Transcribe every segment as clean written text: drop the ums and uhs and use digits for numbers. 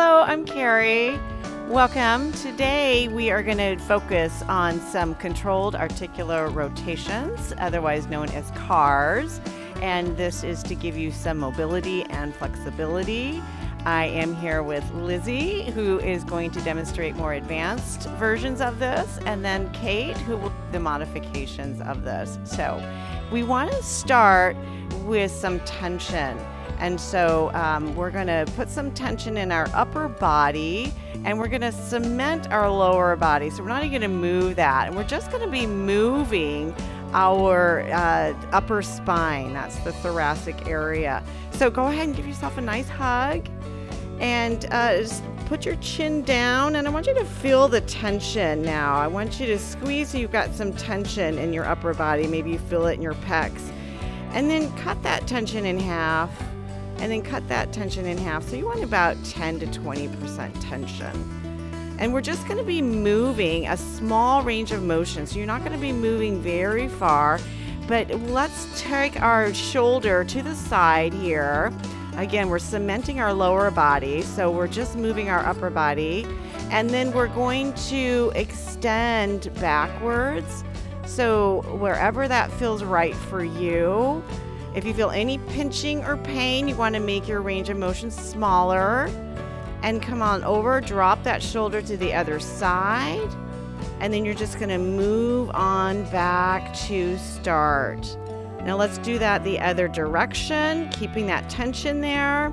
Hello, I'm Kari. Welcome. Today we are going to focus on some controlled articular rotations, otherwise known as CARs, and this is to give you some mobility and flexibility. I am here with Lizzie, who is going to demonstrate more advanced versions of this, and then Kate, who will do the modifications of this. So we want to start with some tension. And so we're going to put some tension in our upper body, and we're going to cement our lower body. So we're not even going to move that. And we're just going to be moving our upper spine. That's the thoracic area. So go ahead and give yourself a nice hug. And just put your chin down. And I want you to feel the tension now. I want you to squeeze so you've got some tension in your upper body. Maybe you feel it in your pecs. And then cut that tension in half. And then cut that tension in half. So you want about 10 to 20% tension. And we're just going to be moving a small range of motion. So you're not going to be moving very far. But let's take our shoulder to the side here. Again, we're cementing our lower body. So we're just moving our upper body. And then we're going to extend backwards. So wherever that feels right for you. If you feel any pinching or pain, you want to make your range of motion smaller. And come on over, drop that shoulder to the other side. And then you're just going to move on back to start. Now let's do that the other direction, keeping that tension there.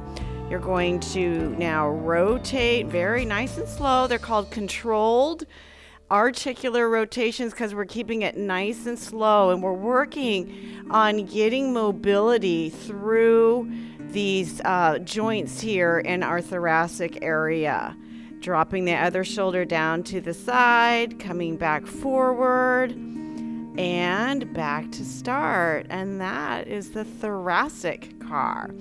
You're going to now rotate very nice and slow. They're called controlled articular rotations because we're keeping it nice and slow, and we're working on getting mobility through these joints here in our thoracic area. Dropping the other shoulder down to the side, coming back forward, and back to start. And that is the thoracic CAR.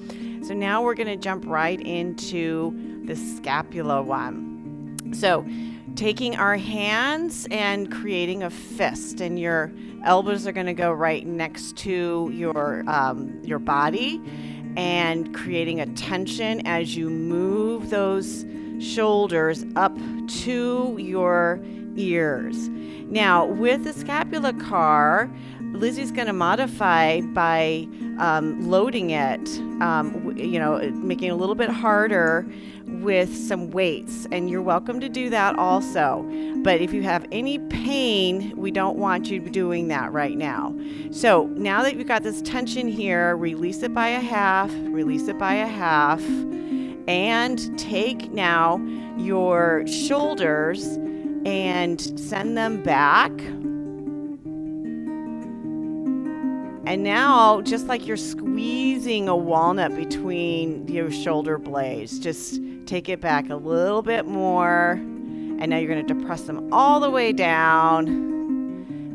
So now we're going to jump right into the scapula one. So taking our hands and creating a fist, and your elbows are going to go right next to your body, and creating a tension as you move those shoulders up to your ears. Now, with the scapula CAR, Lizzie's going to modify by loading it, making it a little bit harder with some weights, and you're welcome to do that also. But if you have any pain, we don't want you doing that right now. So now that you've got this tension here, release it by a half, release it by a half, and take now your shoulders and send them back. And now, just like you're squeezing a walnut between your shoulder blades, just take it back a little bit more. And now you're going to depress them all the way down.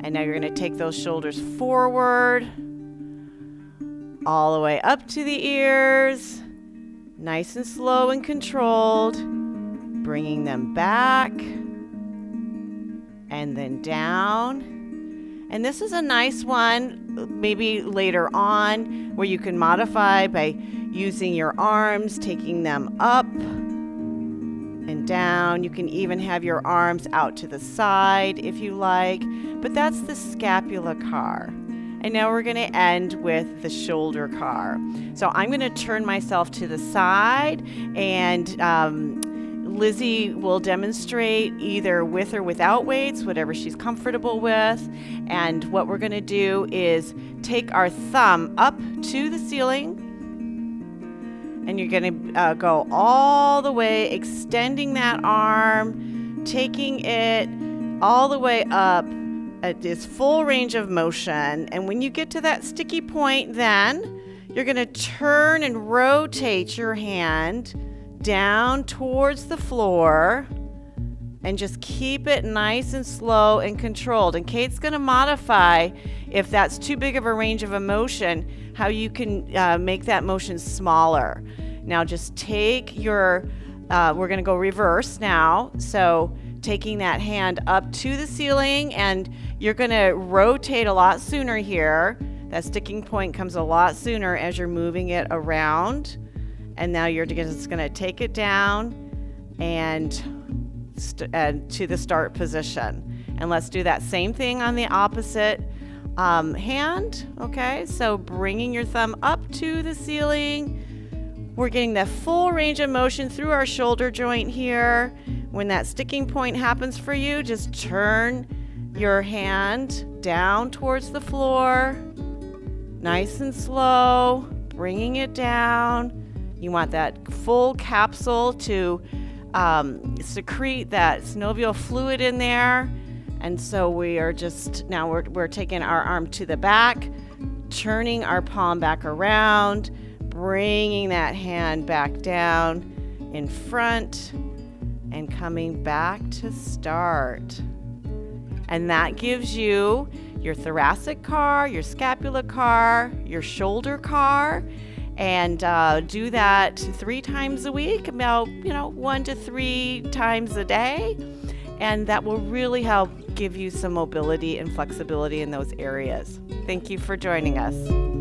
And now you're going to take those shoulders forward, all the way up to the ears. Nice and slow and controlled. Bringing them back. And then down. And this is a nice one, maybe later on, where you can modify by using your arms, taking them up and down. You can even have your arms out to the side if you like. But that's the scapula CAR. And now we're going to end with the shoulder CAR. So I'm going to turn myself to the side, and Lizzie will demonstrate either with or without weights, whatever she's comfortable with. And what we're going to do is take our thumb up to the ceiling, and you're going to go all the way, extending that arm, taking it all the way up at this full range of motion. And when you get to that sticky point, then you're going to turn and rotate your hand down towards the floor, and just keep it nice and slow and controlled. And Kate's going to modify, if that's too big of a range of motion, how you can make that motion smaller. Now just take your, we're going to go reverse now. So taking that hand up to the ceiling, and you're going to rotate a lot sooner here. That sticking point comes a lot sooner as you're moving it around. And now you're just going to take it down, and to the start position. And let's do that same thing on the opposite hand. Okay, so bringing your thumb up to the ceiling. We're getting the full range of motion through our shoulder joint here. When that sticking point happens for you, just turn your hand down towards the floor. Nice and slow, bringing it down. You want that full capsule to secrete that synovial fluid in there. And so we are just, now we're taking our arm to the back, turning our palm back around, bringing that hand back down in front, and coming back to start. And that gives you your thoracic car, your scapular car, your shoulder car. And do that 3 times a week, about 1 to 3 times a day. And that will really help give you some mobility and flexibility in those areas. Thank you for joining us.